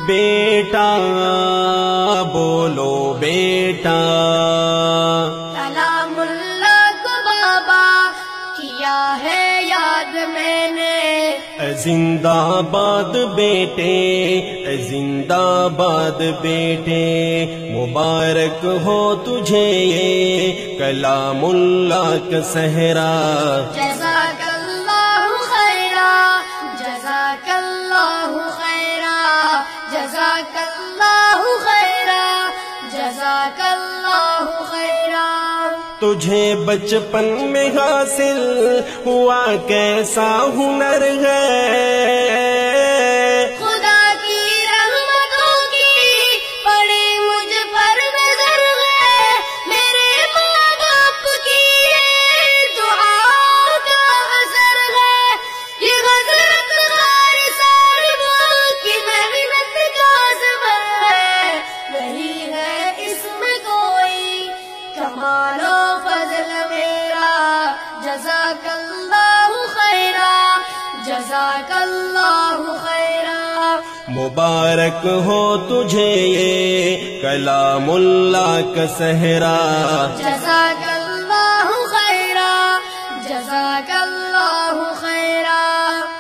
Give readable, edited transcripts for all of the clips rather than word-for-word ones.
بیٹا بولو بیٹا، کلام اللہ کو بابا کیا ہے یاد میں نے، زندہ باد بیٹے، زندہ باد بیٹے، مبارک ہو تجھے یہ کلام اللہ کا صحرا، جزاک اللہ خیرا، جزاک اللہ خیرا، جزاک اللہ خیرا، جزاک اللہ خیرا۔ تجھے بچپن میں حاصل ہوا کیسا ہنر ہے، خدا کی رحمتوں کی پڑی مجھ پر نظر ہے، میرے ماں باپ کی یہ دعا کا اثر ہے، یہ حضرت قاری صاحب کی محنت کا ثمر ہے، نہیں ہے اس میں کوئی کمال و فضل میرا، جزاک اللہ خیرا، جزاک اللہ خیرا۔ مبارک ہو تجھے یہ کلام اللہ کا صحرا، جزاک اللہ خیرا، جزاک اللہ خیرا۔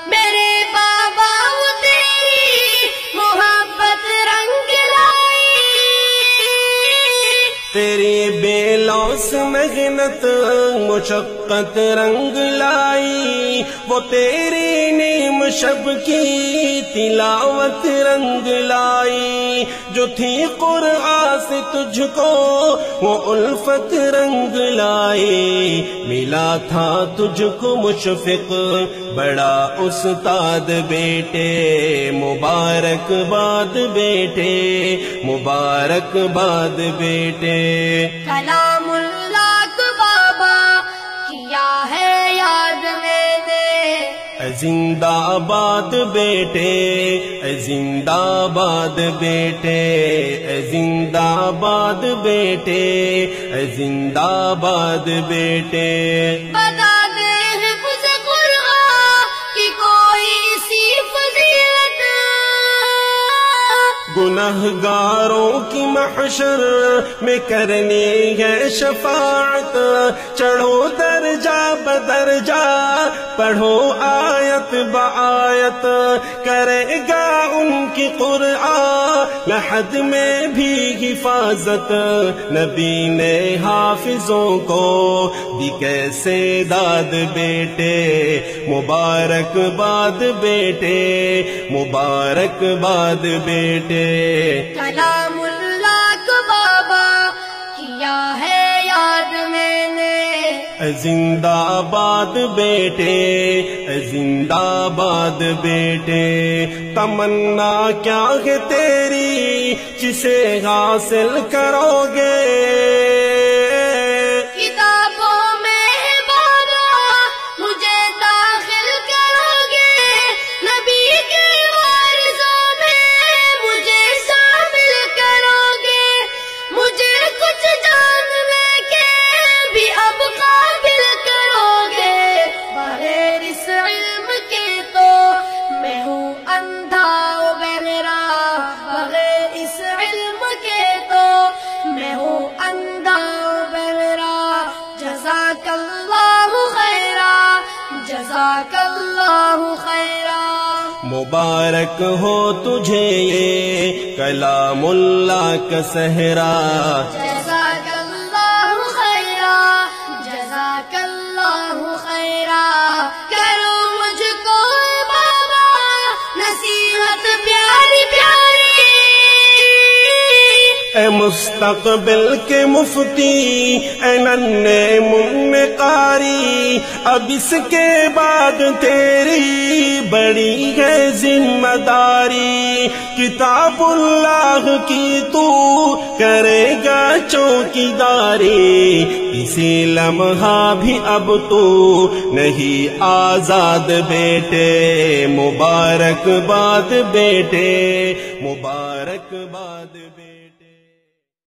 میرے بابا وہ تیری محبت رنگ لائی، تیری بے لوث محنت مشقت رنگ لائی، وہ تیری نیم شب کی تلاوت رنگ لائی، جو تھی قرآن سے تجھ کو وہ الفت رنگ لائی، ملا تھا تجھ کو مشفق بڑا استاد بیٹے، مبارک باد بیٹے، مبارک باد بیٹے، کلام اللہ کو بابا کیا ہے یاد میں نے، زندہ باد بیٹے، زندہ باد بیٹے، زندہ باد بیٹے، زندہ باد بیٹے۔ بتا دے حفظ قرآن کی کوئی سی فضیلت، گنہگاروں کی محشر میں کرنی ہے شفاعت، چڑھو درجہ بدرجہ پڑھو آیت بآیت، کرے گا ان کی قرآن لحد میں بھی حفاظت، نبی نے حافظوں کو دی کیسے داد بیٹے، مبارک باد بیٹے، مبارک باد بیٹے، کلام اللہ کو بابا کیا ہے یاد میں نے، زندہ باد بیٹے، زندہ باد بیٹے، تمنا کیا ہے تیری جسے حاصل کرو گے، کتابوں میں بابا مجھے داخل کرو گے، نبی کے وارثوں میں مجھے شامل کرو گے، مجھے کچھ جاننے کے بھی اب قابل کرو گے، بغیر اس علم کے تو میں ہوں اندھا و بہرا، بغیر اس علم کے تو میں ہوں اندھا و بہرا، جزاک اللہ خیرا، جزاک اللہ خیرا۔ مبارک ہو تجھے یہ کلام اللہ کا صحرا، جزاک اللہ خیرا، جزاک اللہ خیرا۔ کرو مجھ کو بابا نصیحت پیاری پیاری، اے مستقبل کے مفتی، اے ننھے منع قاری، اب اس کے بعد تیری بڑی ہے ذمہ داری، کتاب اللہ کی تو کرے گا چوکیداری، کسی لمحہ بھی اب تو نہیں آزاد بیٹے، مبارک باد بیٹے، مبارک باد